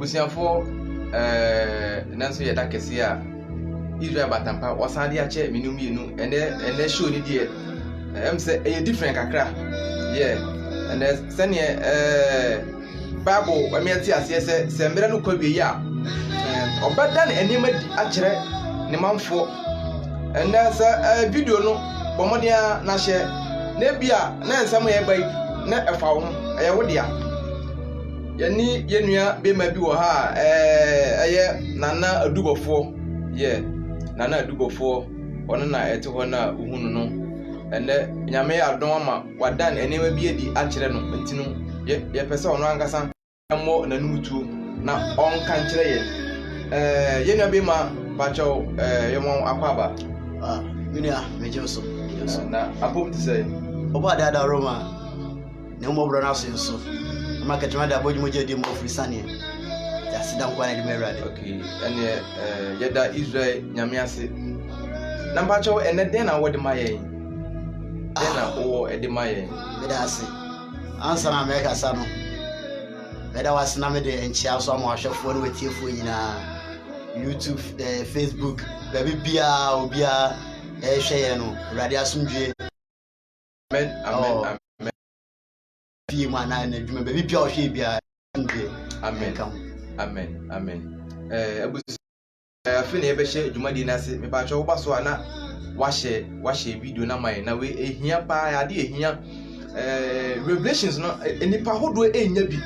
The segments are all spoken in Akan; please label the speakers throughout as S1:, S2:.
S1: abusiafo nanso yɛ da kɛse a Israel Batampa wasande ache minum yenu ene show ni die sɛ ɛyɛ different kakra and sɛneɛ Bible wa me ati ase sɛ mbere no kwa wie a ɔbɛda ne enema di akyerɛ ne manfo ɛnɛ sɛ video no bɔmɔdea na hyɛ na bia na nsɛm yɛ bai na ɛfa wo ɛyɛ wo dia yɛni yɛnua bema bi wɔ ha ɛyɛ Nana Adubɔfo Nana Adubɔfo ɔno na ɛte hɔ na uhunu no ɛnɛ nyame adon ama wadan enema bi edi akyerɛ no ntino yɛpɛ sɛ ɔno ankasa ɛmmɔ nanumutu na ɔnka nkyerɛ yɛn yɛnua bema bacho yɛmɔ akwaba
S2: minia mejeso
S1: na apom te sɛ
S2: oba dada Roma ne mo bro na so nso market ma da bojumo je di mo free sane ya sidan kwa na di merade
S1: okay ene yɛda Israel nyame ase na bacho ene den na wode ma yɛn den na wo ede ma yɛn
S2: beda ase ansa na America sa no beda wase na me de enchia so ma hwefo no wetiefo nyina YouTube, Facebook, baby bia obia hweye no radio asumdwe
S1: amen amen amen
S2: bi ma na na dwuma baby bia hweye bia asumdwe
S1: amen amen amen abusu afine ebe hye dwuma di na se me ba cho wo baso ana wahye video na mai na we ehia pa ya de ehia revelations no nipa hodo enya bi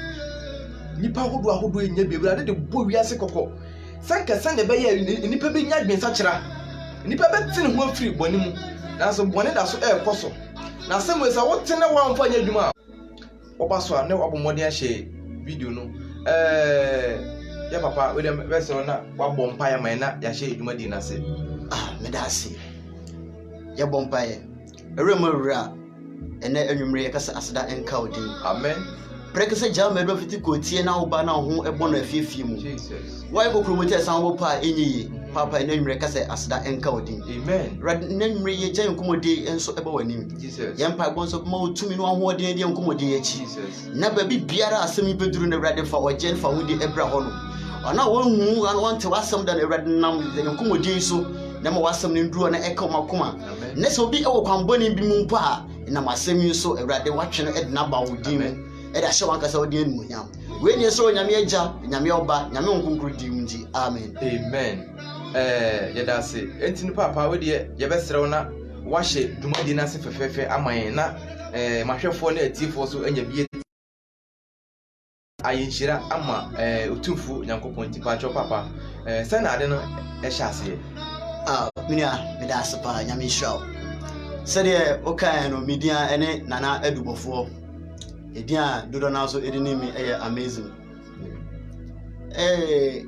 S1: nipa hodo enya bi bra de bo wiase kokko sanka sande be ya nipa be nya dwen sakira nipa be tene ho afiri boni mu na so boni da so ekoso na semu esa wo tene wa mfa nya dwuma wo baso na wabomode ahye video no ya papa we dem be so na wabom pa ya mai na ya hye dwuma di na se
S2: me da se ya bom pa ye erema wura ene anwumre ya kasa aseda enka odin
S1: amen
S2: prekese jama do fiti ko tie na wo ba na ho ebo na afiefie mu
S1: Jesus
S2: why go promote san wo pa enyi papa ene anwumre kasa aseda enka odin
S1: amen
S2: rad nanwumre ye gyan komode enso eba wanim
S1: Jesus
S2: ye mpa gonso ma otumi no ho odin de enkomode ye chi
S1: Jesus
S2: na ba bi biara asemi beduru na rade fa ogen fa hudi ebra ho no ona wonhu an wante wasem da na rade nam de enkomode so na ma wasem ne nduro na eka makoma na so bi ewo kwamboni bi mu mpa na masemi so rade watwe no edna ba wodin eda hye wankasa wodi enu nyam we nie so nyame agya nyame oba nyame nkonkro di munji amen
S1: amen yeda se entini papa we de yebesrew na wahye dumadi na se fefefe aman na mahwefo na atifo so anya bie ayinhyira ama otumfu nyankopon tipa cho papa sana ade no ehye ase
S2: minia meda aspa nyame hraw sede okan no media ene Nana Adubɔfo edia dodo na so edini mi amazing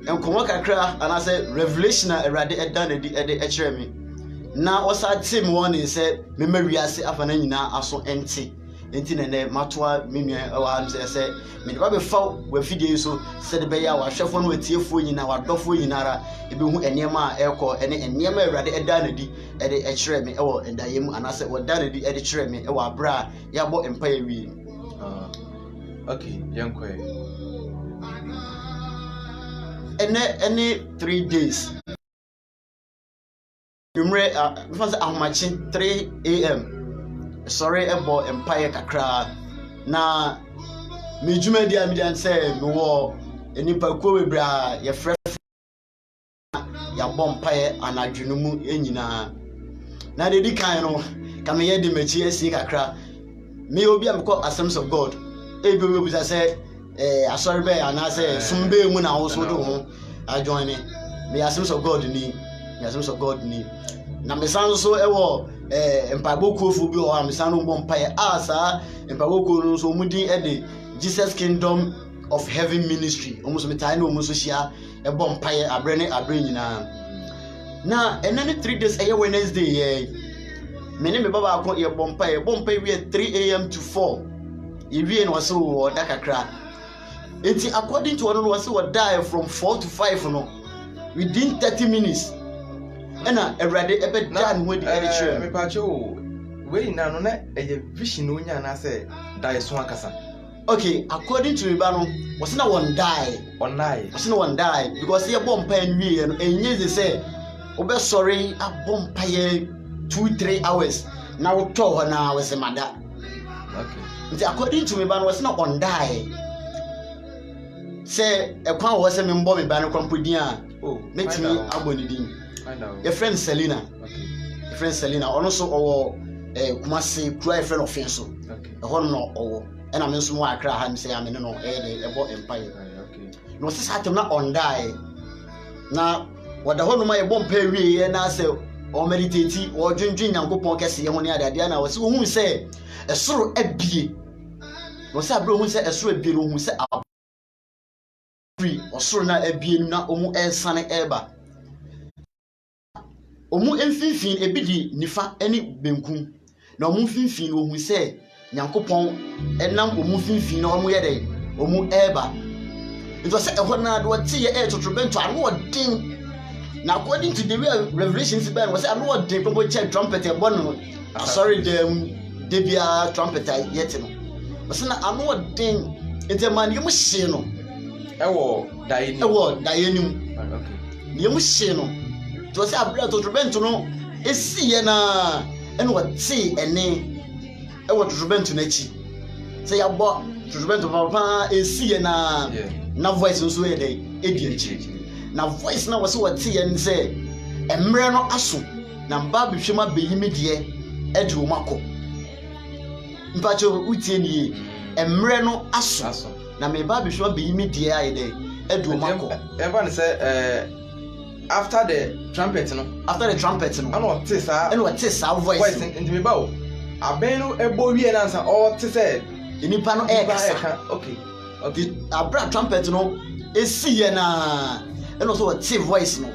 S2: enkomo kakra ana say revelation erade eda na di ede ekire mi na osa team warning say me mawiase afana nyina aso enti na ne matoa menua wa say me de ba be fa wa fidie so say de be ya wa hwefo no atiefo nyina wa dofo nyinara ebehu enema a ekọ ene enema erade eda na di ede ekire mi ewo endayem ana say wa da na di ede kire mi ewo abra ya bo empire wi
S1: okay yankwe
S2: any 3 days numre fancy ahomachi 3 AM sorry ebo empire kakra na mejuma dia median say me wo enipa ko webra ye frɛ ya bom empire anadwunu mu enyina na de di kan no ka me ye de machi asi kakra me obi am call Assemblies of God ebe we busa say asori be ana say sumbe mu na wo so do ho ajoin me Assemblies of God ni na me san so ewo mpabokuofu bi o am san no bom pae asa mpabokuo no so mudi de Jesus Kingdom of Heaven Ministry omuso metai na omuso hia bom pae abre nyina na enani 3 days eye Wednesday ye me ne me baba akọ ye bom pae we 3 AM to 4 ye no so wo da kakra enti according to one no so wo die from 4 to 5 no within 30 minutes ena erade ebe dan ho di edition
S1: me pa cho we na no na eye vision no nya na say die so akasa
S2: Okay, according to Ibano, was not one die. Was not one die because he a bomb pen me and yes they say, "Obe sorry, a bomb pay 2-3 hours." Now told her now as a mother. Okay. According to Ibano, was not one die. Say a quan was a member of Ibano Compudia. Oh, makes me abonidin. I know. Your friend Selena. Okay. Your friend Selena also or Kumasi cry friend of Fenso. Okay. A horn or. And I'm in some more cry and say I'm in no about empire. Okay. No, this item not on die. Now, what the whole of my bomb pay and I say, or meditate or drink and go podcast. And when I had Diana was who say a sort of bee. No, sir, bro, who said a sort of bee who said free or so not a bee, not almost a sunny eba. Omu enfifin ebidi nifa eni benkum na omu finfin wo hu se Nyankopon enam omu finfin na omu yede omu eba it was a hona do tie e totrobento anu odin na according to the revelations ben was anu odin people check trumpet e bono sorry them debia trumpet yet no was na anu odin ente man yemu hye no
S1: ewo daye nim
S2: okay yemu hye no to say abra totrobento no esiye na ene wote ene e wo totrobento na chi say yabo totrobento papa esiye na voice nso e dey edi chi na voice na wose wote ye nse emre no aso na mba behwema beyimi de e de omako mpacho utie ni emre no aso na me ba behwema beyimi de aye dey e de omako
S1: ever say after the trumpet no
S2: and what this voice
S1: into me bow abenu ebo wie na nsa o te say
S2: enipa no
S1: okay
S2: abra trumpet no esiye na and also what voice no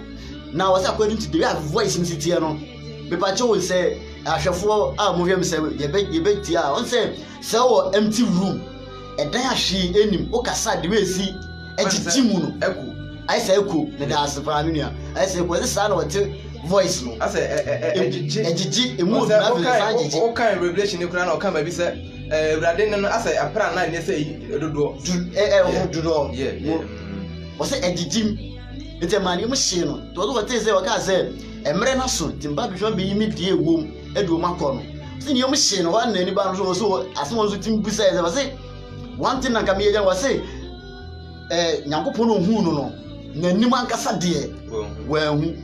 S2: now was according to the voice in city no people cho say ahwefo a mo hwem say ye be tia on say empty room e dan ahwe enim o kasa de we si ejijimu no
S1: eku
S2: I say echo na da asfamania I say ko this na what voice no
S1: I say
S2: ejiji emu na be fanjiji
S1: o kan revelation ni kura na o kan ba bi say urade no I say apra na ne say dodo
S2: dodo o say ejiji ite mani mu hye no to do say o ka say emre na so timba bi hwan be yimi die ewom edu makọ no say ni mu hye no wa na ni ba no so asem so timbu say say one thing na kam ye ja say Nyankopon hu no nanim ankasa de wa hu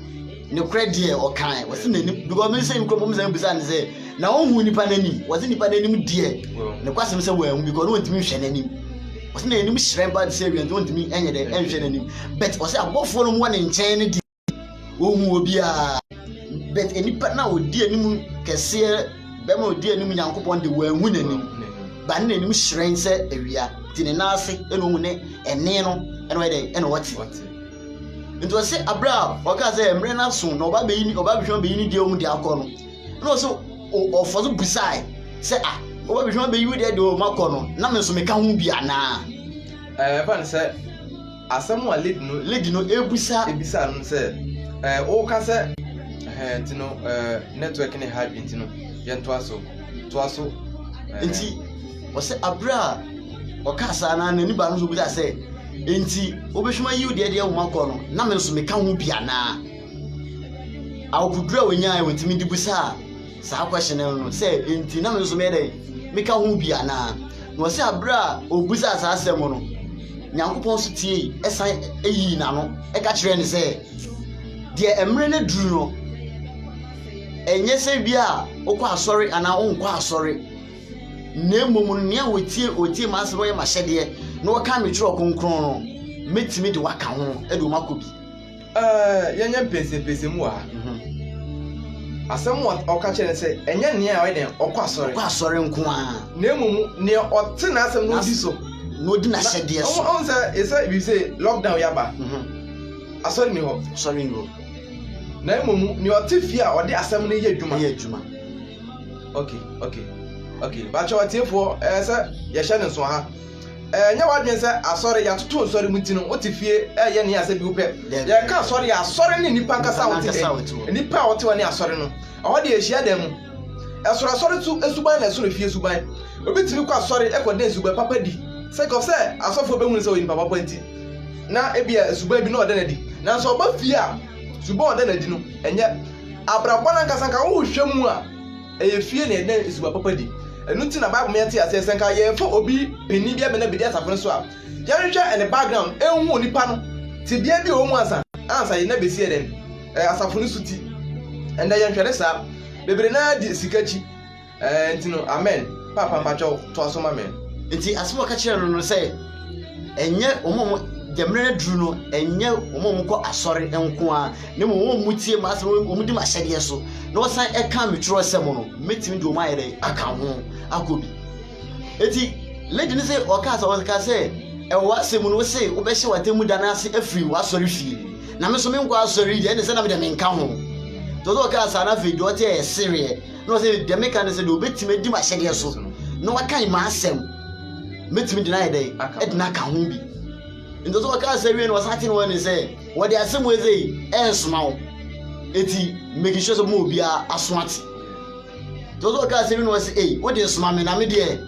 S2: ne krede o kan wose nanim because me say nkromom say bisa ne say na hu nipa nanim wose nipa nanim de ne kwasem say wa hu because no ntimi hwe nanim wose nanim hyerem ba say wi ntimi enye de enhwe nanim but wose abofo no mo ne nchen ne di wo hu obi a but enipa na odi anim kese be ma odi anim Nyankopon de wa hu nanim ba ne nanim hyerem say awia tini na ase eno hu ne ene no eno wede eno wati nto se abra oka se emre na so no oba be hwan be yini die omu de akọ no so ofo so busai se oba be hwan be yini de o makọ no na me so me ka hu bia na
S1: fan se asemu a lady no ebisa no se o ka se tino network ne hard tino ye nto aso nti o se abra okasa na ni ba no so bisa se enti obehwema yi de de wo makọ no na me so me ka hu bia na awokudura wonya e wetimi di busa sa question no se enti na me so me de me ka hu bia na no se abra obusa sa asem no Nyankopon so tie esan eyi na no e ka kire ne se de emre na duru no enye se bia okọ asori ana onkọ asori na emom ne a otie maase no ye mahyede na waka me tro konkron no metimi de waka ho e de makobi yenya pese mu ha asem oka kire se enye ne a we den okọ asori
S2: nko a
S1: na emom ne ote na asem no di so
S2: no di na hyede so
S1: on say we say lockdown yaba asori ni ho na emom ne ote fi a ode asem no ye adwuma okay bacho atiefo say ye hye ne so ha nya wadwen say asori ya toto asori mutino otifie ye ne ya say bi upe ye ka asori ne nipa nkasa wote nipa wote woni asori no o de ehia dem asori tu esuban na so fie esuban obitimi kwa asori ekode esuban papa di sake of say asofo be hu say oyin papa penti na ebia suba bi na oda na di na so oba fie a suba oda na di no enye abrabọ na nkasa nka wo hwemu a eye fie na ede suba papa di enu ti na bible me ate ase nka ye fo obi peni bia be na bidi asafo so a yɛhwehwɛ in the background ehu onipa no ti bia bi o mu ansa ye na besi eden asafo no suti enda yɛhwɛ saa bebre na di sikachi ntino amen papa mpacho to aso ma me
S2: nti asefo ka kire no sɛ enye omo demre na duru no enye omo kɔ asɔre enko a ne mo mu tie ma asefo omo di ma hyɛde so na wɔsan ɛka metro sɛ mo no metimi di omo ayɛ aka ho akobi eti lady ne sɛ ɔka sɛ ɛwɔ asɛm no sɛ wobɛhyɛ watemu da na ase afiri wasɔre fie na me so me nkɔ asɔre yɛ ne sɛ na me de menka ho dodo ɔka sa na fɛ do ɔte yɛ sereɛ na ɔsɛ de meka ne sɛ de obɛtimi di ma hyɛde so na waka ma asɛm metimi di na yɛ dɛ ɛdina ka ho bi ndodo ɔka sɛ wie no ɔsate no ne sɛ wɔde asɛm wɔ sɛ ɛnsoma wo eti make sure sɛ mo obi aso ate dodo ɔka sɛ wie no sɛ wode soma me na me de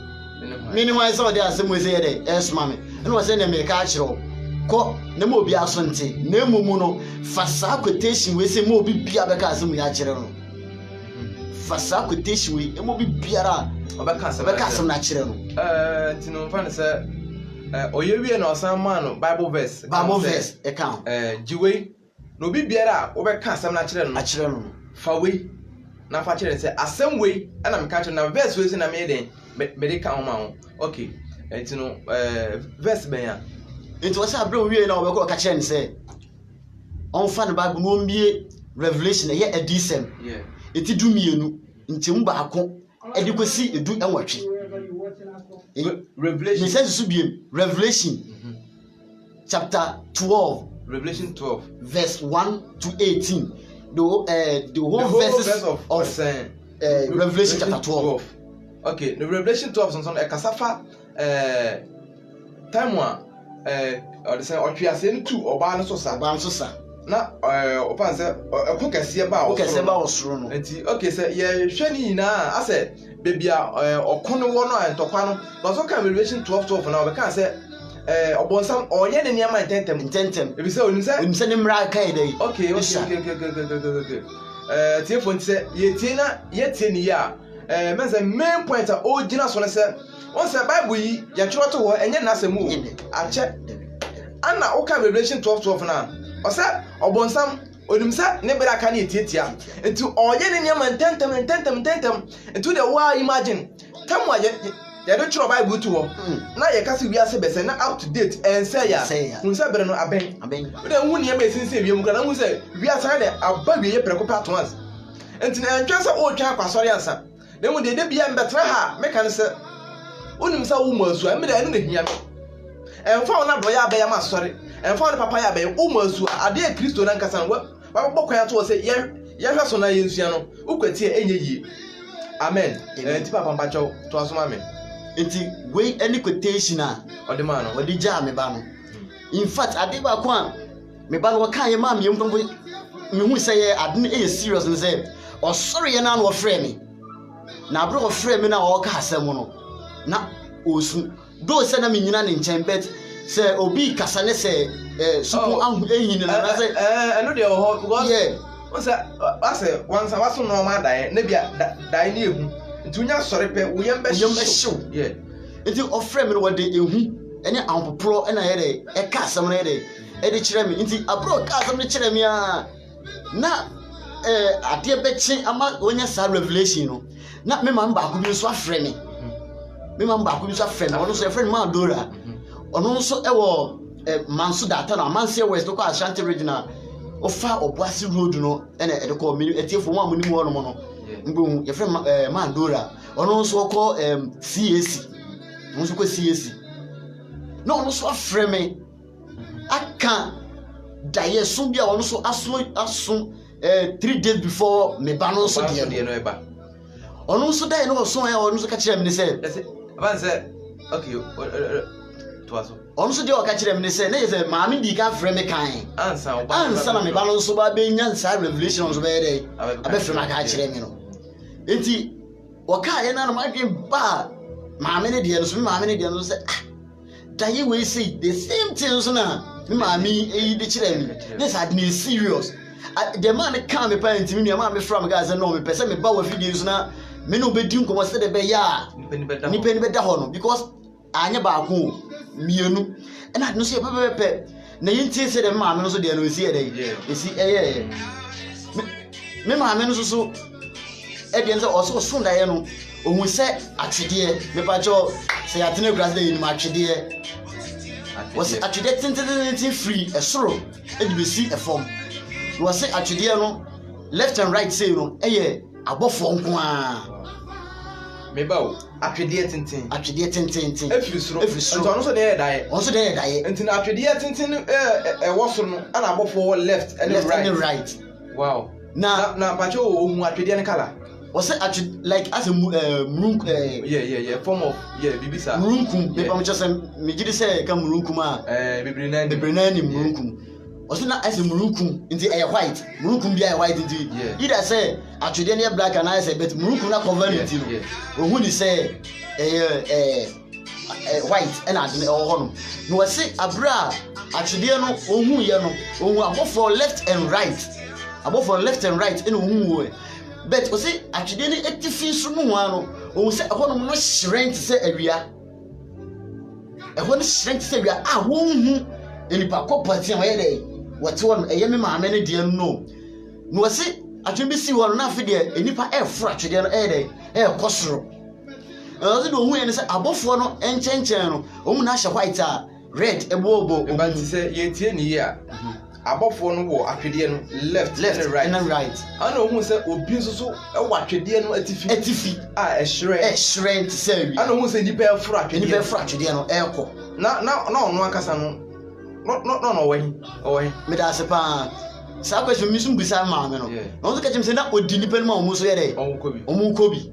S2: me ne wan sɛ wɔde asɛm wɔ sɛ yɛ dɛ ɛsoma me ɛna wɔsɛ ne me ka kyerɛ kɔ na mo obi aso nte na emumu no fa saa quotation we sɛ mo obi bia bɛka asɛm ya kyerɛ no fa saa quotation we mo obi biara ɔbɛka asɛm na kyerɛ no
S1: ntino fa ne sɛ oyewie na ɔsan ma no bible verse
S2: ɛka
S1: jiwe na obi biara a wobɛka asɛm na kyerɛ no fa we na fa kyerɛ sɛ asɛm we ɛna me ka kyerɛ na verse we sɛ na me den me de ka ho ma ho okay ntino verse bɛn
S2: nti wɔ sɛ abrɛ wie na wɔbɛkɔ ka kyerɛ ne sɛ ɔmfa ne bible no mbie revelation ɛyɛ adisɛm eti du mienu nkyɛmu baako ɛde kɔsi edu ɛnwɔtwe
S1: revelation
S2: ne sɛ su biem revelation chapter 12
S1: revelation 12
S2: verse 1 to 18 the whole verses of revelation chapter 12
S1: okay the revelation 12 sonson ɛkasafa time one ɔde sɛ ɔtwease no tu ɔbaa no so sa na ɔpan sɛ ɛko kɛseɛ ba
S2: ɔsoro no
S1: nti okay sɛ yɛhwɛ ne nyinaa asɛ beebi a ɔko no wɔ no a ntɔkwa no bɔsɔ ka revelation 12 na ɔbɛka sɛ ɔbɔnsam ɔyɛ ne nneɛma ntɛntɛm ebi sɛ onim sɛ
S2: ne mmara ka yi dɛ
S1: okay tiefo nti sɛ yɛtie na yɛtie ne yie a mɛnsɛ main point a ɔgyina so no sɛ on say bible yi yɛtwerɛ to hɔ ɛnyɛ n'asɛm o akyɛ ana woka revelation 12 na ɔsɛ ɔbɔnsam onim sɛ ne bere aka ne yɛtiatia nti ɔyɛ ne nneɛma ntɛntɛm nti de wa imagine tam a yɛde twerɛ bible to hɔ na yɛka sɛ wiase bɛsɛ na up to date ɛnsɛ ya hu sɛ bere no abɛn wode hu nneɛma ɛsinsin wiem kora na hu sɛ wiase de aba wie yɛ prɛko pa at once nti na ɛntwɛ sɛ ɔretwa akɔsɔre ansa na hu de bia mbɛtena ha meka ne sɛ onim sa wo masu a me da enu na hia me emfa wo na do ya abɛya ma sɔre emfa wo papa ya abɛya wo masu ade a kristo na nkasa wa bɔkɔ ya to sɛ yɛhwɛ so na yɛnsua no ukwatie enye yie amen nti papa mpacho to asoma me
S2: nti we any quotation a
S1: ɔde ma no
S2: ɔde gya me ba no in fact ade ba ko a me ba no wɔka yɛ ma me mfomfo me hu sɛ yɛ ade no ɛyɛ serious no sɛ ɔsɔre yɛ na no wɔfrɛ me na abro wɔfrɛ me na wɔka asɛm no na osu do sɛ na me nyina ne nkyɛn bet sɛ obi kasa ne sɛ suko ahu ehin na sɛ
S1: ɛno de ho because onse ase wansa waso no ma dae na bia dae ne ehu nti unya sɔre pɛ woyem bɛ hyew yeah
S2: nti ɔfrɛ me no wɔde ehu ɛne ampopro ɛna yɛ de ɛka asɛm no yɛ de ɛde kyerɛ me nti abro ka asɛm no kyerɛ me a na adeɛ bɛkye ama wonya sa revelation no na me ma baako bi nso afrɛ me me ma baako bi so afrɛ me ɔno so ɛfrɛ me Mandora ɔno nso ɛwɔ manso data na manse west ko Ashanti regional ofa Obuasi road no ɛna ɛde kɔ me etiefo mu amuni mu ɔno no mbo yɛfrɛ Mandora ɔno nso kɔ CAC ɔno nso kɔ CAC na ɔno so afrɛ me aka daye so bia ɔno so aso 3 days before me ba no so deɛ no eba ɔno nso daye no so ɔno nso ka kyerɛ me ne sɛ
S1: abanse okay to aso
S2: ɔno nso deɛ ɔka kyerɛ me ne sɛ na yɛ sɛ maame di ka frɛ me kan ansa na me ba no nso ba bɛnya nsa revelation nso bɛyɛ dɛ abɛfrɛ me aka kyerɛ me no enti ɔka yɛ na no madwen ba maame ne deɛ no so me maame ne deɛ no sɛ daye we say the same things na me maami eyi de kire me this had me serious the man can me parent me nua ma me from guys no me pese me ba wa videos na me no be di nkomo se de be ya nipa ni be da ho no because anya ba ko mienu and I no say pepe na yinti se de maami no so de no si e dey esi eye me maami no so e de nse oso so da ye no ohun se atwede me pa cho se atene grass dey ni ma atwede was atwede tintin free esoro e di be si e form was atwede no left and right say no eye abofo nko a
S1: me bawo atwede tintin
S2: efiri soro
S1: nto no so dey dae
S2: onso dey dae
S1: ntin atwede tintin wo so no ana abofo left and right wow na pa cho ohun atwede ne kala
S2: was it actually like as a murunkum
S1: form of bibisa
S2: murunkum be pam just me gidi say ka murunkum a bebrena ni murunkum was it not as a murunkum into a white murunkum be a white into either say actually any black and I say but murunkum na cover it ohun ni say white and I dey ho no was it abra actually no ohun ye no ohun above for left and right in ohun wo but o say atwede ni etifi so mu ho o say ehon no strength say awia ehon strength say awia a won hu enipa kopati am ye dey wote won eye me maame ne de no o say atwede bi si won na afi de enipa e fro atwede no e dey e kosoro o say do hu ye ne say abofo no enchenchen no o mu na hye white a red ebobo
S1: o ban ti say ye tie ni ye a abofo no wo atwede no left and right ana ohun se obi nso e wo atwede no atifi a ehre say wi ana ohun se nipa efro atwede no eko na ono akasa no no owen
S2: me da se pa sa question mi sun bisa maame no no so ka chim se na odi nipa no ma omu so ye dey omu kobi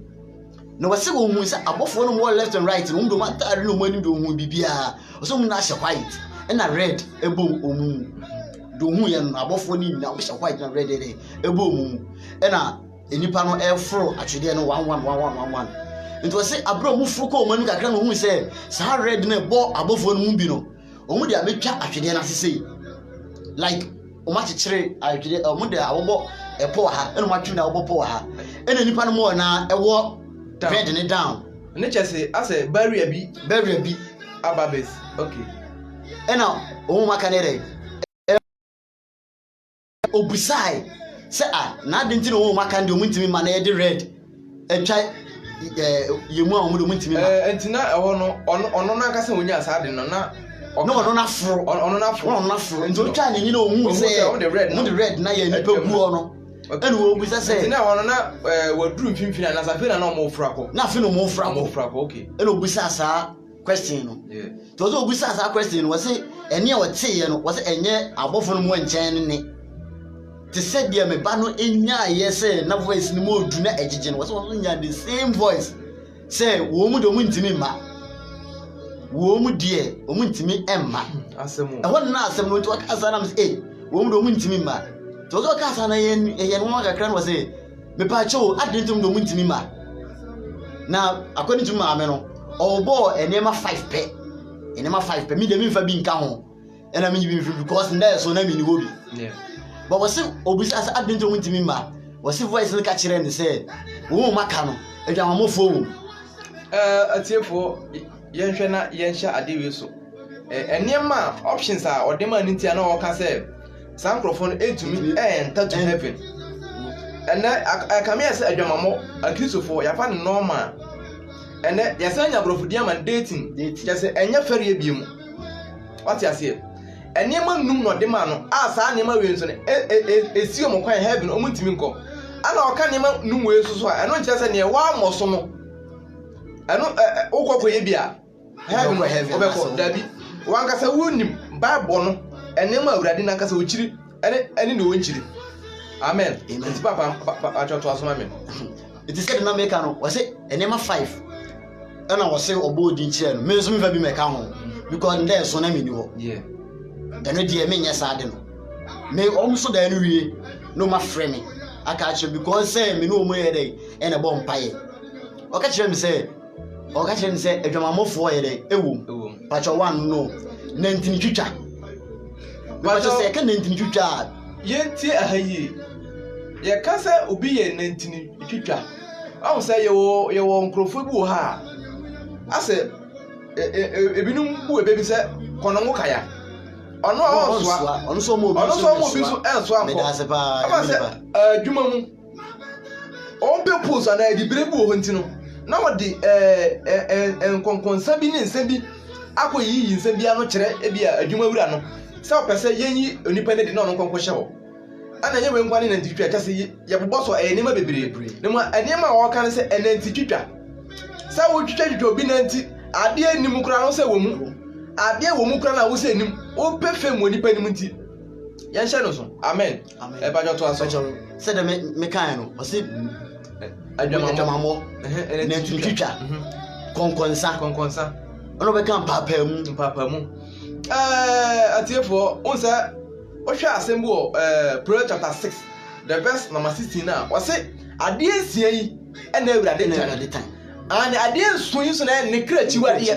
S2: no wase wo hu se abofo no wo left and right no ndo ma tare no mani do hu bibia so mu na hye white na red ebom omu do hu ye no abofo ni na wo hye white na red dey ebom omu na enipa no efro atwede no 1111 nti wase abro mu furu ko manu kakra no hu se sa red na bo abofo no mu bi no omu de abetwa atwede na sese like o ma chechire atwede omu de abobo epo ha eno ma twu na abobo ha ena nipa no mo na ewo red ni down
S1: ne chese ase barrier bi ababes okay
S2: ena omu maka ne dey obusai se na de ntino omu maka ndi omu ntimi ma na ye de red etwa yemu a omu de omu ntimi ma
S1: entina eho no ono na aka se onya asa de no na
S2: no ono na fro nti otwa nyi na omu se omu de red na ye nipa gu ono enu obusa se
S1: entina ono na waduru mfimfini na safina na omu frako
S2: na afi no omu frako
S1: okay
S2: enu obusa sa question no to zo obusa sa question no wase ene a wote ye no wase enye abofo no mo nchen ne te said dia me ba no enya ye se na voice ni mo odu na ejije no wase won nya the same voice say wo mu do mu ntimi ma wo mu die o mu ntimi emma
S1: asemu
S2: ehon na asem no to aka na me wo mu do mu ntimi ma to zo ka sa na ye no kakra no wase me pa cho adintum do mu ntimi ma na according to ma me no obo enema 5 pe mi de mi fa bi nka ho ena mi bi because nda so na mi ni hobi but wase obusi as adinto ntimi ma wase voice no ka kire ne say wo maka no adwamamofo wo
S1: atiefo yenhwe na yenhya adewe so enema options a odema ntia na o ka say sankrofon etumi enter to heaven ena akamia say adwamamo akrisofo yafa ne normal ene yasanya brofudia man dating yase enya ferie biemu what you say enema num no de ma no asa anema we nso ne esi omkwan heaven omuntimi nko ana oka nema num we so so eno nche se ne wa moso no eno okwakoye bia heaven obeko dabi wankasa wonim bible no enema awurade nankasa ochiri ene ne wonchiri amen enti papa achoto asoma amen
S2: it is said na make no wase enema 5 ena wase obodi nchire no me so me fa bi meka ho because there so na me ni ho eno die me nya saade no me omso da no wie no ma frɛ me aka akyere because say me no omo ye dey ena bo mpaye o ka kyerɛ me say adwamamofo ye dey ewom pacho one no nantini twitwa pacho say ka nantini twitwa
S1: yenti ahayi ye kasa obi ye nantini twitwa awu say ye wo nkrofo bi wo ha ase ebinum bu ebebi say kono ngo kaya ono awoswa
S2: ono so mo
S1: bi so enso anko aba say adwuma mu on pe pose na di brebu ho ntino na wodi enkonkonsa bi ne nsa bi akoyi nsa bi ano kire ebi adwuma wura no say opese yenyi onipa ne de na ono nkonko hye ho ana nye we ngwane na ntitwa kase ye bobɔ so enema bebre ne mu enema wo kan se enantitwa say wo twitwa obi nanti ade anim kura no say wo mu ade wo mu kura na wo say anim wo pefem onipa nim nti ye hye no so amen e ba joto aso
S2: say de me kan no o say adwamamo nantitwa konkonsa ono be kan papa mu
S1: atiefo onsa o hwe asem bo Proverbs chapter 6 the verse number 16 na o say ade asia yi na awurade tan and ade nso yi so na ne kra chiwade ye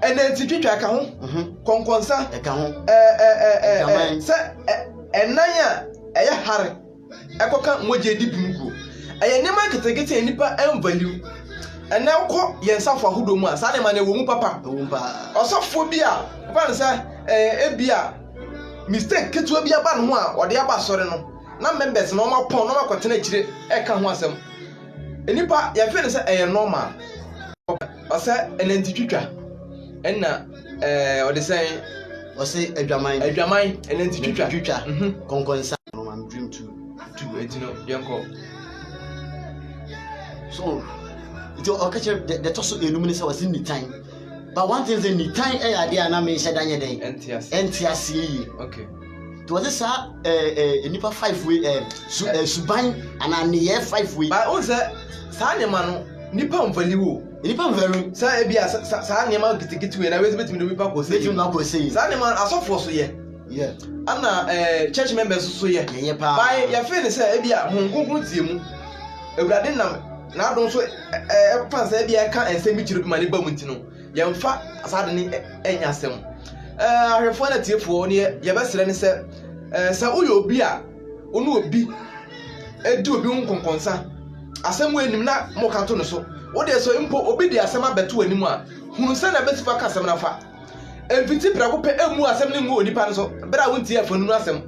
S1: enantitwa ka ho konkonsa
S2: ka ho
S1: se enan a eye hare ekoka moje di bimugo eye nema ketekete nipa envalue ena ko yensafo ahodo mu a sa de ma na wo mu papa osofo bi a fa nsa ebia mistake ketua bi aba no ho a ode aba sore no na members no ma pon no ma kwotena kire e ka ho asem enipa ya fe ne se eye normal asa enantitwa enna ode say
S2: o say adwaman
S1: enantitwa
S2: konkonsa no man dream to
S1: etino yanko
S2: so it o catch the toss enum ne say was in the time but one thing is in the time e ade ana me hye danye den entiase yi
S1: okay
S2: to was say enipa 5 way suban ana ne ye 5 way
S1: but on say sa nyama no nipa mvaliwo
S2: enipa mvalu
S1: sa ebia sa nyama gitigiti we na we betimi no bipa ko say
S2: betimi na ko say
S1: sa nyama asofo so ye
S2: yeah
S1: ana church members so ye by ya fe ne say ebia honkonkon tie mu ewurade na adon so pan say ebia ka ensem bi kire bi ma ne ba mu ntino yemfa asade ne enya asem ahwefo na tiefo ne ye besere ne say sa uyo obi a onu obi edi obi nkonkonsa asem we nim na mo ka to no so wo de so impo obi de asem abeto anim a hunu se na betifa ka asem na fa emfiti prako pe emu asem ne mu onipa no so bra wonti afanu no asem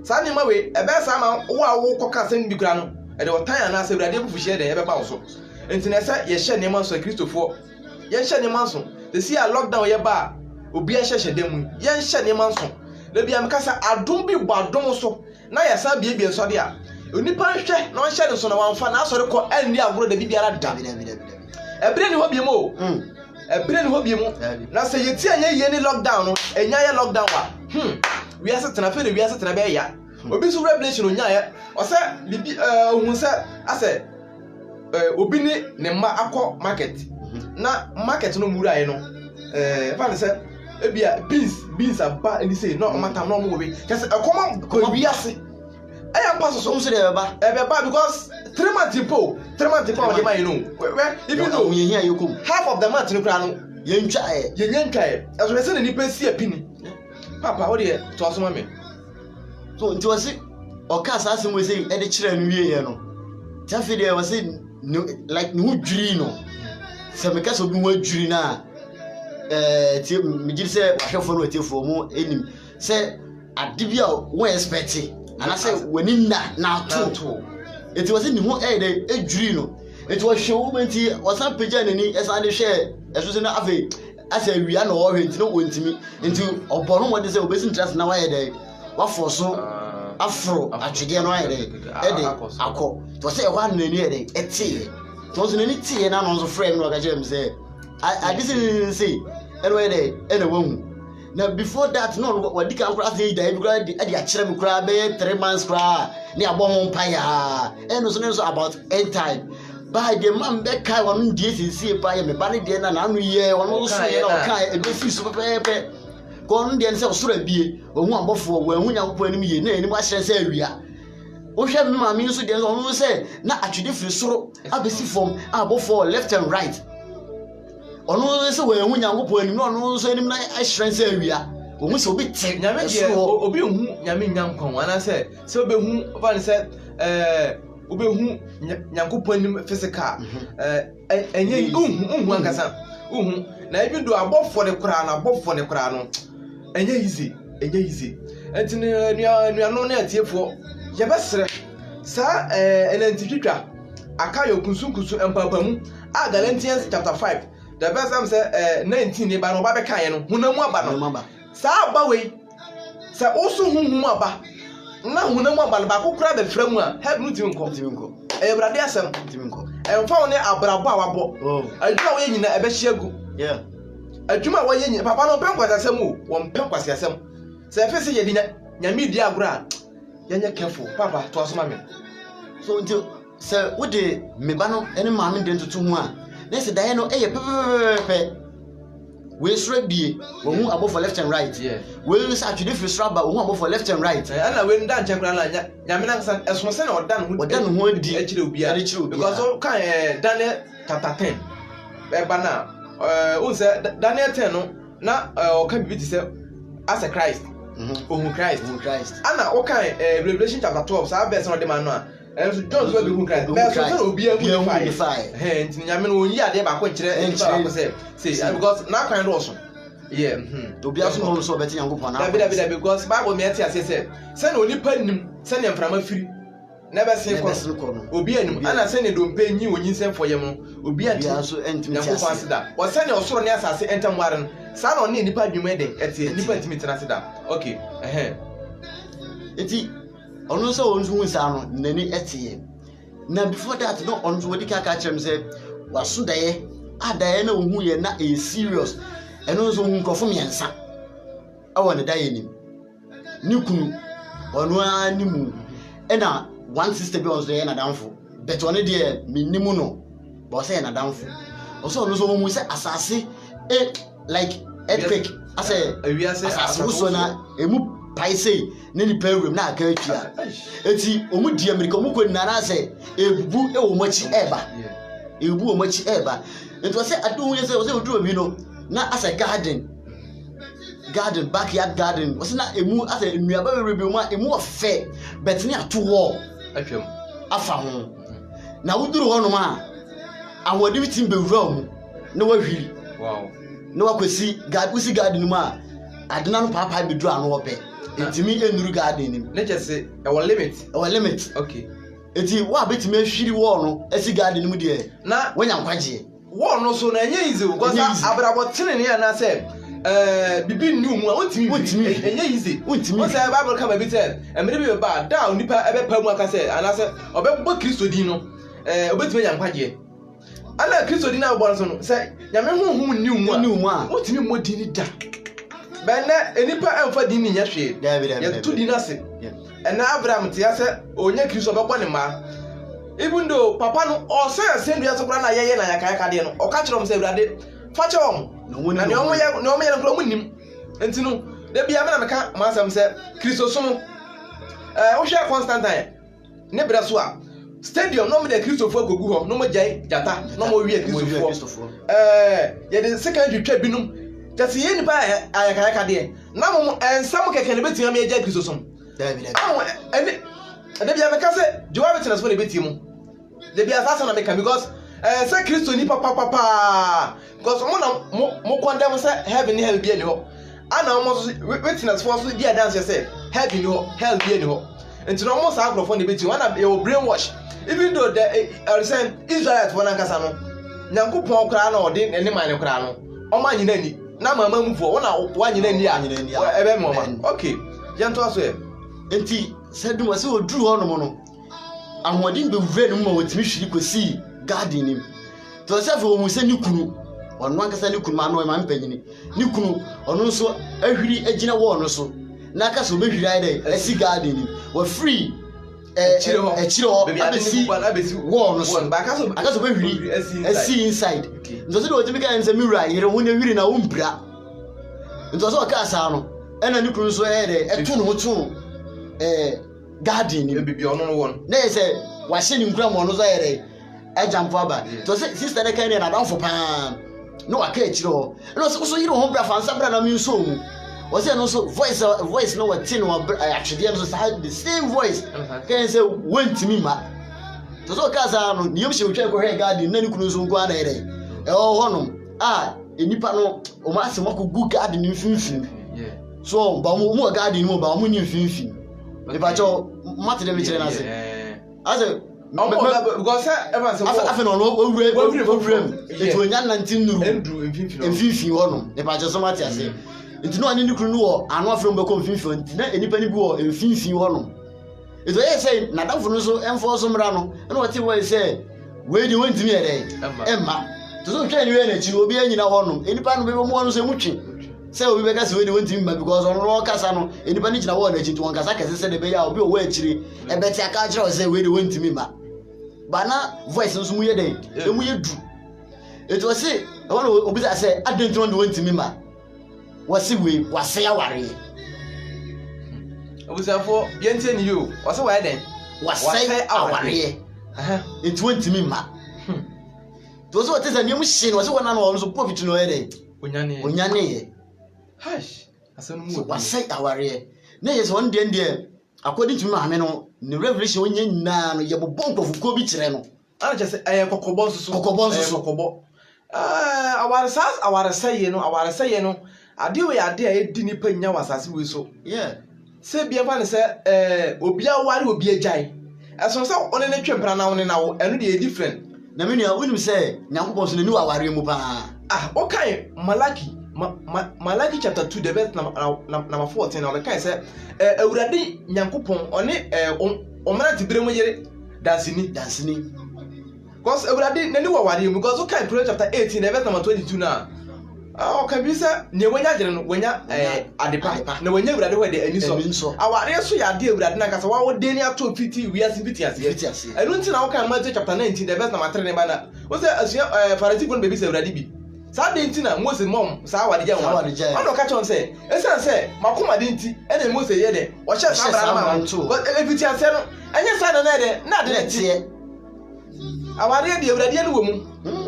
S1: sa ne ma we ebe sa ma wo a wo koka asem bi kura no e de otan na asem brade bufu hye de ebe ba wo so enti na se ye hye ne ma so Kristofo ye hye ne ma so the see a lockdown ye ba obi a hye dem ye hye ne ma so le bia mkasa adom bi bo adom so na ya sa bie so de a onipa hwe na hye ne so na wanfa na asore ko anni agoro da bibiara da ebre ni ho bie mo ebre ni ho bie mo na se yeti anya ye ni lockdown no enya ye lockdown wa we ase tena fe we ase tena be ya obi so revelation onya ye o se bibi ohun se ase obi ni ne ma akọ market na market no muru aye no fa se ebia beans aba ani say no matter no mo we just akoma ko wi ase aya pass so
S2: so dey ba
S1: because 3 months po dey man you know if you know
S2: we here yokum
S1: half of the month no kra no
S2: yentwa
S1: as we say ni pesi apini papa what dey to aso me
S2: so nti wasi o ka sa asem we say e dey kire no wie ye no tafi dey wasi like no dwiri no se me ka so bi wa dwiri na tie me giri se wahwefo no atiefo mu enim se ade bia wo expect ana se wani na to eti wasi ni ho dey edwiri no eti wo hwe wo menti wasan pagya nani esan de hwe eso se na afi asa wia na wo hwe enti no wontimi enti obono mo de se obesi interest na waye dey wafo so afro atwede no waye dey e dey akọ to se e ho anani e dey eti to so nani tie na no so frame no ga jem se I didn't say anyway dey wahu na before that no wadi kan kura say dey because dey a kire me kura be 3 months kura ne abo ho mpaya so about end time by the man be kai won die sisi pa ye me ba ne die na anu ye won so ye na kai e be fi so pepe ko no die se osoro abie ohu abofo wo ahu nyankopon anim ye na anim ahyere se awia wo hwe me ma mi so die so se na atwede firi soro abesi fom abofo left and right ono se we hu Nyankopon anim no ono so anim na ahyiren se awia ohu se obi te
S1: nyame de obi hu nyame nyankon ana se obi hu ba ne se obi hu Nyankopon anim physical enye hu ankasa hu na ebi do abofo ne kura no enye easy enti nuano na atiefo ye besere sa enantitwitwa aka yo kunsunkusu empapamu a Galatians chapter 5 the verse am say 19 ne ba no ba be kan ye no hunamu aba no sa aba we sa osu huhu aba na hunamu aba ba kokura be framu a help no timinko ebrade asem timinko emfa woni abrabo a wabo adwuma wo nyina ebe hyiagu adwuma wo nyina papa no penkwasa asem o wo penkwasa asem sa efese ye di nyame di agora yanya careful papa to asoma me
S2: so until se wo de meba no ene ma me de ntutu hu a na se dae no eye pepepepe we sure die wo hu above for left and right we sa atwede free straba wo hu above for left and right
S1: ana we nda nche kura na nyame na nsa esomo se na odan hu
S2: adi
S1: akire obia because so kan Daniel chapter 10 eba na unse Daniel 10 no na o kan bibi ti se as a Christ Christ ana o kan Revelation chapter 12 sa verse no de man no a John so be who Christ but so say obi amplify nti nyame no onyi ade ba ko kire nti ba say because na kan do so
S2: obi aso no so beti Nyankopon na
S1: da because Bible me ati ase say na onipa nim say ne mframa firi na be sen ko obi anim ana say ne dompe nyi onyi sen fo yem no obi ati
S2: aso entimi ati
S1: Nyankopon asida o say ne osoro ne asase entam waren sa na oni nipa dwuma de ati nipa entimi tena asida okay
S2: eti ono so onzu hu sa no nani etie na before that no onzu wodi ka kire me say waso daye adaye na ohu ye na e serious eno so hu nkofo miensa awo ne daye ni kunu ono animu ena one sister be onzo ye na danfo but one de minimu no bo say na danfo oso ono so mu say asase like earthquake ase asase so na emu paise ne ni pawrum na aka atua eti omu di America omu ko nana se ebu e wo machi eba ebu wo machi eba ento se adu ye se odu obi no na asa garden backyard garden o se na emu asa nnuaba berebi mu emu ofe bet ni ato wo
S1: atwam
S2: afa ho na wuduru ho no ma awodi bitim bewura mu na wahwiri na wakwesi garden mu a adena no papa bedu ano wo pe etimi enuru garden nim
S1: na chese e limit okay
S2: eti wa betimi ahwiri wo no esi garden nim de
S1: na
S2: wanya nkwaje
S1: wo no so na enye ize because abrabo tene ne na say bibi nnu mu a ontimi enye ize o say Bible ka ba bi say emre bi ba da nipa ebe pa mu aka say ana say obebo Kristo din no obetimi nya nkwaje ana Kristo din na bo so no say nyame honhom nnu mu a ontimi modin ni da benne enipa emfa din ni nya hwe ya tu din ase ena Abraham te ase onye Kristo bebo ne ma even though papa no o say asendu ya sokra na yeye na yakaya de no o ka kire om say Awurade fa che om na ne omo ye nkro mu nim enti no de bia me na meka masam say Kristo so wo hwe Constantine ne bra so a stadium no me de Kristo fo agogu ho no mo jai jata no mo wie Kristo fo ye de second twa binum just ye nipa ayakaya de na mo ensam keke ne betia me jai Kristo so eni de bia meka say jowa witness for ne betimu de bia sasa na meka because say Kristo ni papa because mo condemn say heaven ni hell bia ni ho ana mo witness for so dia dance say heaven ni ho hell bia ni ho enti no mo sa agrofo ne betimu ana e brainwash even though the Israelites for nankasa no Nyankopon kra na ode ene man kra no o ma nyina ni na mama mu fo wona wa nyina ni a ebe mo ma okay yanto aso e
S2: enti sedum wase oduru ho no mo no ahodin be vre no ma wotimi hwiri kosi garden nim to se fo mu se ni kunu ono ankasa ni kunu ma no ma mpanyini ni kunu ono so ahwiri agina wo no so na aka so be hwiri ai dai asi garden nim wa free chire ho abesi wo no so aka so be hwiri asi inside nzo se do wotimi ka nse miwura yire ho ne hwiri na wo mpira nzo so ka asa no ena ni kunu so etu no to garden ni
S1: bibi ono no won
S2: na say wa hye ni nkura mo no so yere ejampo aba to say sister ne kan na dan fo pa no waka echiro no so yiri ho bra fansa bra na mi nso mu was no so voice no what tin no atwede no so the same voice can say went me ma to so kasa no ni yemhye otwa ko he garden na ni kunu so ngwa na ere e ho honom enipa no o ma se makogu garden mfimfim so ba mu garden mu ba mu nyi mfimfim e ba cho mate de bichire na se ase
S1: because everyone say
S2: afa no owurem etu onya 19 nuru mfimfim honom e ba cho so mate ase nti no ani ni kunu no anu afro mbeko mfimfim nti na enipa ni bi wo mfimfim honom eto ye say na dafo no so enfo so mra no na what we say we di won timi ere emma to so twa ni we na chi obi anyina honom enipa no be mo no so mutwi say obi be ka say we di won timi ma because on no kasa no enipa ni gina wo na chi to won kasa kese say de be ya obi o wa achiri e be ti aka kira say we di won timi ma ba na voice no so mu ye den e mu ye du eto say e won obi say adenti won di won timi ma wasi we wase aware
S1: obusafo yentie ni yo wase wa den
S2: wasai aware it went me ma to so tesa ni mu hye wase wona na wo so profit no ere onyane ye
S1: hash asanu mu
S2: wasai aware na yes one dey according to me ame no ni revelation onye nyina no ye bobon kofuko bi kire no
S1: ana che say kokobon susu aware say no ade we ade a edi ni panya wasase we so se bia fa ne se obi aware obi agyan eso se one ne twempra na one na wo eno de different
S2: na me nua wonim se nyankopon so ne ni aware mu pa
S1: okay Malaki chapter 2 the verse number 14 na kai se awurade nyankopon one omana tibire mu yere dansini because awurade ne ni waware mu because okay Proverbs chapter 18 the verse number 22 na okay bi se ne wanya gere no wanya adepa na wanya awurade ho de ani so aware so ya de awurade na kasa wa wo de ni ato fiti wiase fiti ase enu nti na okay Matthew chapter 19 the verse number 3 ne ba na wo se asua Pharisee gon bebi se awurade bi sa de nti na Moses mom sa awade gya won ono ka chon se esan se makoma de nti ene Moses ye de wo hye sa bra na ma but fiti ase no anya sa na de na de tie aware de awurade ne wo mu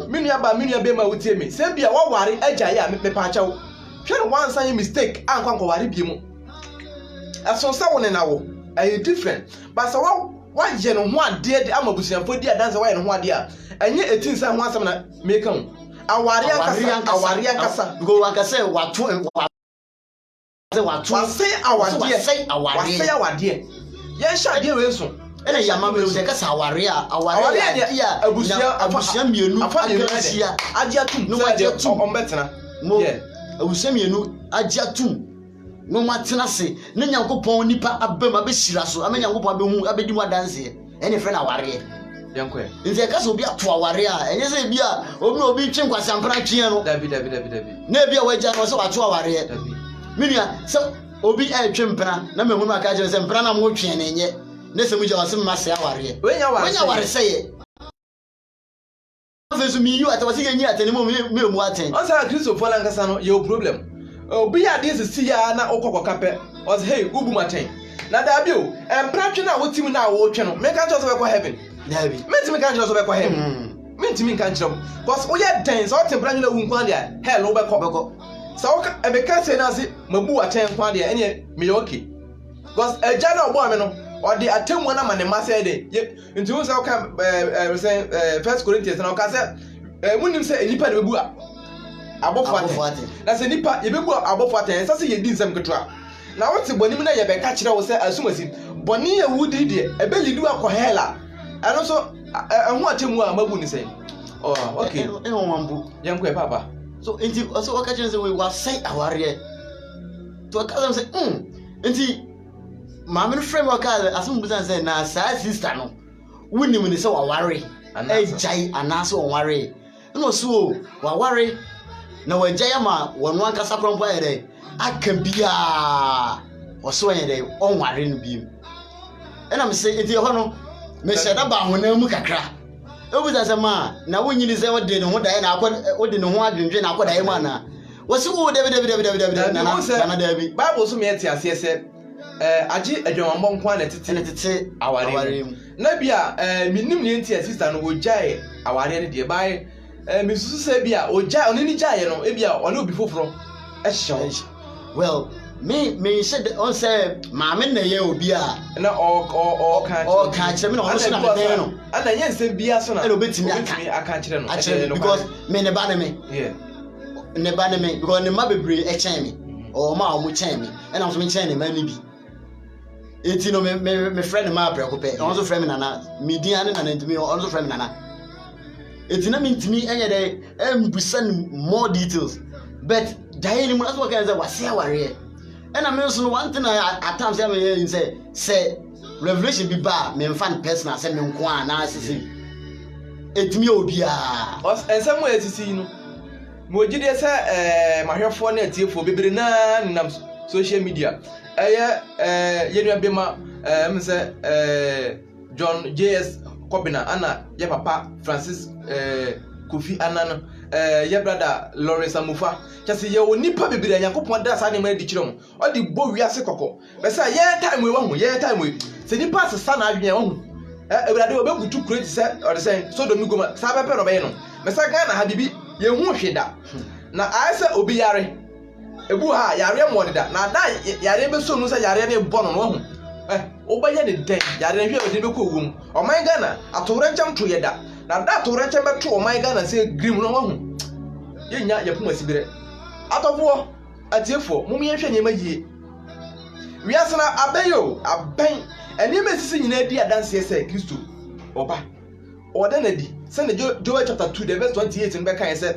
S1: minua be ma wotie me se bia wo ware agya ya me pa acha wo hwe one sign mistake ankwa ware bi mu aso sa won na wo ay different but so wa je no ho ade de amabusuafo di adanse wa ye no ho ade a enye etin sa ho asem na make am aware ankasa
S2: go wankasa watu
S1: wasai awade ye sha de we so
S2: ena yama me de kasa aware ya abusia mienu akasia agiatum
S1: no agiatum ombetena
S2: abusia mienu agiatum no matena se ne nyankopon nipa abam abehira so amenyankopon abehu abedi mu adanse ene frɛ na aware
S1: yankwe
S2: nze kasa obi ato aware a enye se bia obi twe nkwasampra twe no
S1: dabi
S2: na bia wagya no se wato aware minua se obi twe mpra na mehu no aka je se mpra na mo twe na enye ne se mu je wasem ma se aware
S1: wenya
S2: ware se ye fesu mi yu atawasi genyi atene mo me mu aten
S1: on sa Christopher lankasa no your problem obi ya dey si ya na okokọ kape was hey ubu maten na dabi o mpra twe na wotim na wo twe no me kan cho so be ko heaven
S2: dabi
S1: me kan cho so be ko heaven me ntimi kan cho cause o ye den so tempra na wu nkwan dia hell wo be ko so e be kan say na si mabu aten nkwan dia ene me okay cause eja na ogbo ame no or the attempt na man ma say dey nti wo say okay say 1 Corinthians na okay say munim say enipa de bebu abofate na say nipa ye bebu abofate say ye di nsem ketwa na wo te bonim na ye be ka kire wo say asumasi boni ye wudi de e be lidu akohela eno so ehu atemu a mabu ni say oh okay
S2: e won mambu
S1: yankwe papa
S2: so nti so waka kire say we wa say aware to aka say nti maame no frame waka asem busan say na sa sister no wunim ni say wa ware ejai anase on ware no so wa ware na wa jai ma wonu ankasa krompo ere aka bia wo so ere on ware no bi ena me say enti ho no me sheda ba honam mu kakra obuza say ma na wonyini say wode ne ho dae na akọ wode ne ho adwendwe na akọ dae ma na wo so wo dabi na dabi
S1: bible so me eti ase say agi adwambo nkwa na tete aware na bia minim ne enti sister no wojai aware ne de bai me susu say bia oja onini jaye no e bia one obi foforo e hyew.
S2: Well, me said on say maame na ye obi a
S1: na o
S2: ka kire me na ono so na me den no.
S1: Ana yen nsem bia so na
S2: e no betimi
S1: aka kire no.
S2: Because me ne ba ne me.
S1: Yeah.
S2: Ne ba ne me because ne ma bebre e chen me. O ma o mu chen me. E na so me chen ne ma ni bi. Eti no me friend ma breko pe. On so friend me nana. Me din ane nana ntimi on so friend me nana. Eti na me ntimi enye dey embusan more details. But daily mu aso kan say wase aware. And I mean so one thing at times I mean say revelation be ba me fan personal say me nko ana asisi. Etimi obi a.
S1: Ensem mo asisi no. Mo gide say mahwefo na atiefo bebre na nam social media. Yenua bema me say John JS Kobina ana ye papa Francis Kofi Anano ye brother Lawrence Amufa chase ye onipa bebere Yakopon da sa ne ma di kirem o di bo wiase kokko be say ye time we wahu ye time we se nipa sesa na adwen wahu ebrade obegutu create say or say Sodom Goma sa pepe no be no me say Ghana ha bibi ye hu hweda na ayese obi yare ebu ha yare mo da na da yare be so no say yare ne bo no wahu obaye ne den yare hwe odi be ko wum o man Ghana atore ncham to yeda na da to renche beto o man Ghana say grim no wahu yenya yapuma sibire atofo atiefo mum ye hwe nyema yie wiasena abeyo aben eni mesisi nyina di adanse say Kristo oba oda na di say na Joel chapter 2 the verse 28 nbe kan say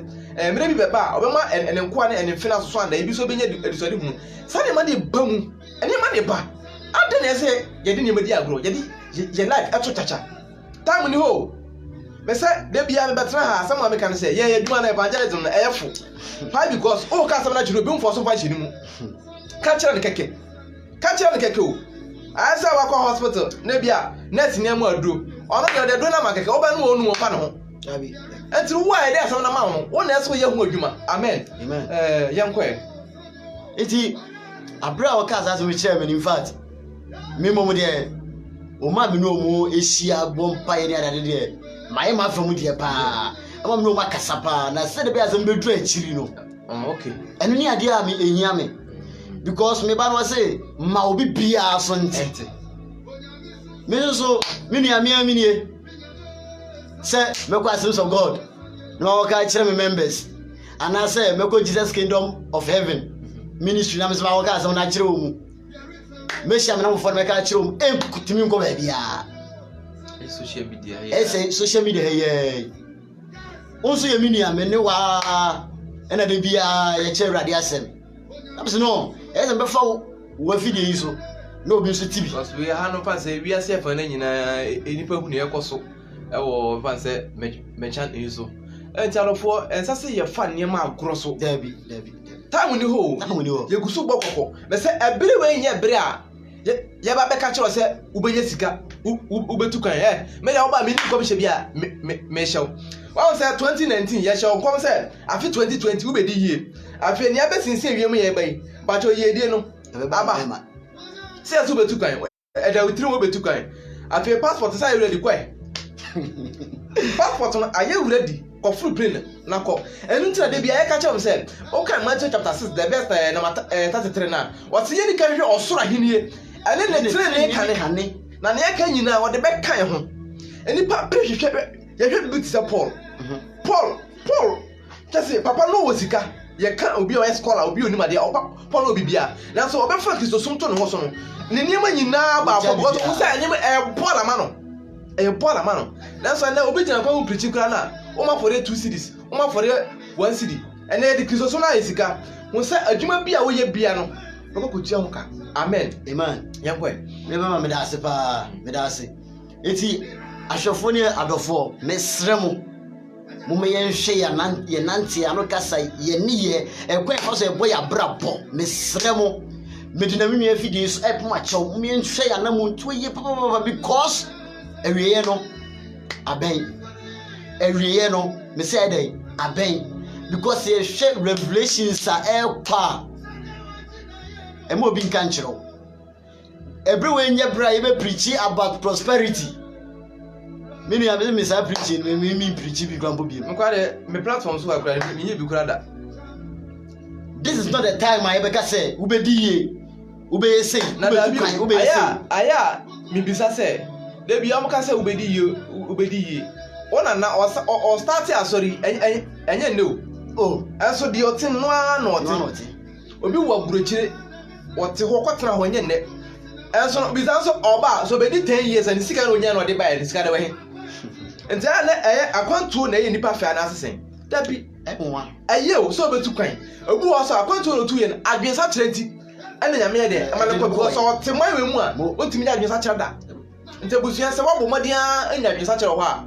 S1: mre bi beba obema enenko ane enfina so anda ebi so benya edusori hu say ma de ba mu eni ma de ba ade na say yedi nyema di agro yedi ye life eto chacha time ni ho me say de bia me betra ha some me kan say ye aduma na evangelism na eyefo why because o ka sabana chiro bi mfo so fa hyini mu ka kira ne keke o asa wa kwa hospital na bia nurse ne mu aduro ono de do na makeke oba no onu fa ne ho abi enti why dey asam na ma ho wo na so ye hu adwuma amen yankwe
S2: enti abra wa ka sa so we chairman in fact me momu de o ma bi no mu ehia bompa ye ne adade de my ma from de pa ama me no makasa pa na se de be asem bedu akiri no
S1: okay
S2: eno ni ade a me ehia me because me ba no say ma obi bia so nti me so me nua me amini say me kwa sense of God no wa ka kire me members and I say me ko Jesus Kingdom of Heaven ministry na me say wa ka say na kire wo mu me sha me na mo for me ka kire wo mu kutimi nko ba bia
S1: social media
S2: here social media here also ye me nua me ne wa ena de bia ye kire radio asem am say no ese be fa wo fidie yi so no obi so tibi
S1: because we ha no pa say we ase fa na nyina enipa hu ne ekoso e wo fa say me chan yi so enti alofo ensase ye fa ne ma agro so
S2: dabi
S1: time ni ho ye gusu bokoko be say ebere we nya ebere a ye ba be ka kiro say ubeye sika ubetukan me ya oba me ni ko be she bia me shew one say 2019 ye shew kom say afi 2020 ubedi yie afi ni abesinse wiem ye bai but o ye die no aba say asu betukan e da witiri wo betukan afi passport say you ready kwai passport no aye ready ko full plane na ko enu ntira de bia ye ka chem say o kan Matthew chapter 6 the verse number 33 na what ye ni kan hwe osoro ahenie ane ne tire ne kan hane na ne ka nyina wo de be kan ho eni pa pe hwehwe ye hwe bi tse Paul just papa no wosika ye kan obi o scholar obi onima de Paul obi bia na so obefa Kristo somto ne ho so no ne niam nyina ba for God wo say anyim Paul amano na so na obi jina kwa preaching kra na o ma for 2 CDs o ma for 1 CD ene de Kristo so na yesika wo say adwuma bia wo ye bia no ko kutia ho ka amen yankwe
S2: me ba me da ase pa me da ase eti ahwefo ne adofo me sremo mo me yenhwe ya nante ya no kasa ye niye ekwen ko so ebo ya brabo me sremo me dinami me afidi so ep ma chew me yenhwe ya na mo ntu ye papa because ewiye no aben ewiye no me say dey aben because ye share revelations are elpa emo bi nkan kiro everywhere nye bra ye be preach about prosperity Mini abi me say preaching me preach bi krampo bi.
S1: Nkwade me platform so akura me nye bi kura da.
S2: This is not the time I ever say ubedi ye. Ube say
S1: Na da bi aya me bisa say da bi am ka say ubedi ye. Ona na o start asori enye no.
S2: Oh,
S1: enso de otin no otin. Obi wo burochire wote ho kwatena ho enye ne. Enso no bisa so oba so be di 10 years and sika no nya no de buy sika de we. Enti na akwantu na nipa fa na asesen. Da bi o so betu kwan. Obi wo so akwantu no tu ye adwensa kirenti. Ena nyame de amana ko bi so te man we mu a ontimi nya adwensa kira da. Enti busuan se wo bomodi a enya adwensa kira ho a.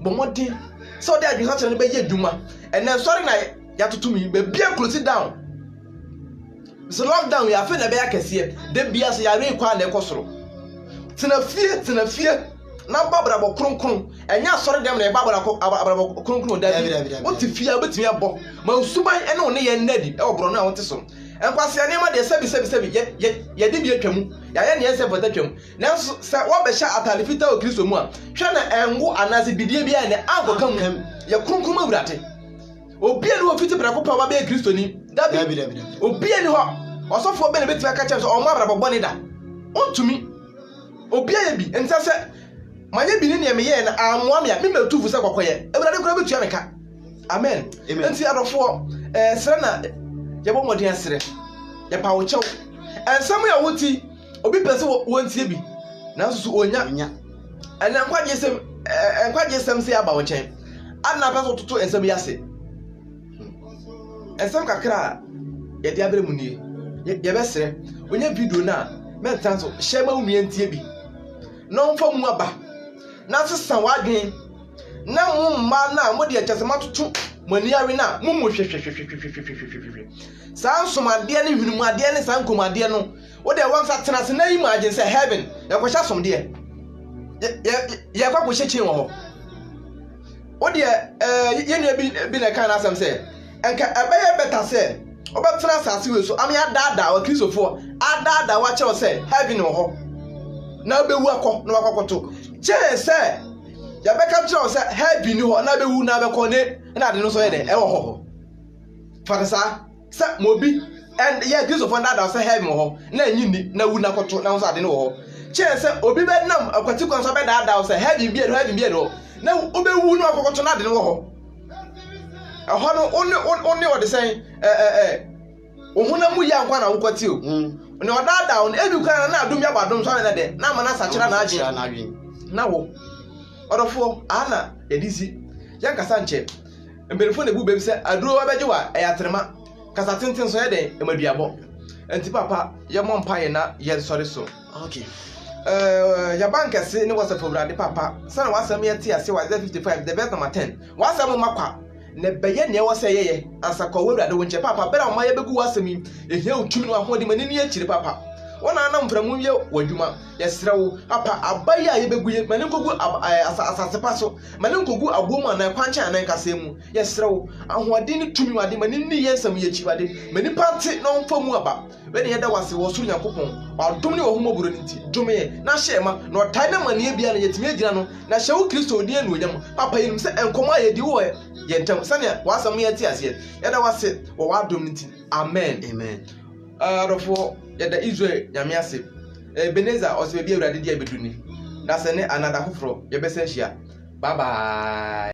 S1: Bomodi so de adwensa kira no be ye dwuma. And then sorry na ya to me be bia close down. So lockdown we are na be akese de bia so ya re kwa na ekosoro. Tena fie na babra bo kronkron enya sorry dem na babra kronkron da bi. What fie abetimi abo. Ma suban ene one ye nnadi e obro no a wote so. Enkwase ane ma de sebi ye de bi atwam. Ya ye ne ye se fota twam. Nanso se wo be sha atalifita o Kristo mu a hwe na enwo anase bidie bia ne agokam ye kronkron awurate. Obi eni ofiti brako pa ba be Kristo ni dabi obi eni ho osofo be ne betima ka che so o ma brabo ni da ontumi obi aye bi enta se manye bi ni ne me ye na amoa me me metufu se kokoye ewurade kura betua me ka amen enti adofo sere na ye bo modin sere ye pa wo chew ensam ya woti obi pese wontie bi na so onya ena nkwaje sem se aba wo chen ana pese toto ensam yase ensam kakra ye dia bere munie ye besere onye video na mentan so shema umie ntie bi no mfa mu aba na sesan wadwen na mu mma na mo de kyesema toto mani awe na mu hwehwehwehwehwehwehwehwe san somade ne hwenu ade ne san komade no wo de wansa tenase na yi magin say heaven ya kwahya somde ye kwa kwahye chin wo ho wo de ye nua bi na kan asem say enka abaye beta say obetena sase we so am ya dada wa Kristofo adada wa che say heaven wo ho na bewu akọ na wakọkọto che say ya beka che say heaven ho na bewu na bekọ ne na de no so ye de e wo ho fatasa sa mobi and yeah Kristofo dada say heaven ho na anyini na wu na kọto na so ade no ho che say obi be nam akwati kwan so be dada say heaven bi e no na obewu na wakọkọto na de no ho ahono oni o de say ohuna mu ya nkwa na wokwati o ne odada on eduka na adum ya badum so na de na mana sachira na age na wo odofo ana edisi ya kasa nche emberefo na bu bem se aduro wabeje wa eyatrema kasa tenten so ye de emaduabo enti papa ye mompa ye na ye sori so
S2: okay
S1: ya bankase ne wasa fobrade papa sana wasam ye ti ase wa 55 the best number 10 wasam makwa ne beye ne wasa yeye asakọ wurade wonche papa bera ma ye begu wasami ehia otumi no ahodi mani ni akire papa wona na mframu ye wadwuma yesrewo papa abaya ye begu ye mani kogu asase paso mani kogu abomu anan kwanche anan kasemu yesrewo ahode ni tumi wade mani ni yensam ye chiwade mani pante no mfamu aba we ne yeda wase wo suru yakopon adom ne wo homoburo nti dome na hyema na otai na mani bia na yetime agina no na hyewo Kristo odi anu onyam papa yinum se enkomo ayedi wo yentam sania wasam ye ti ase yeda wase wo wadom nti amen arofo yeda Israel nyame ase Ebenezer osebe bi awurade dia beduni na se ne anada hofro ye bese hia bye bye.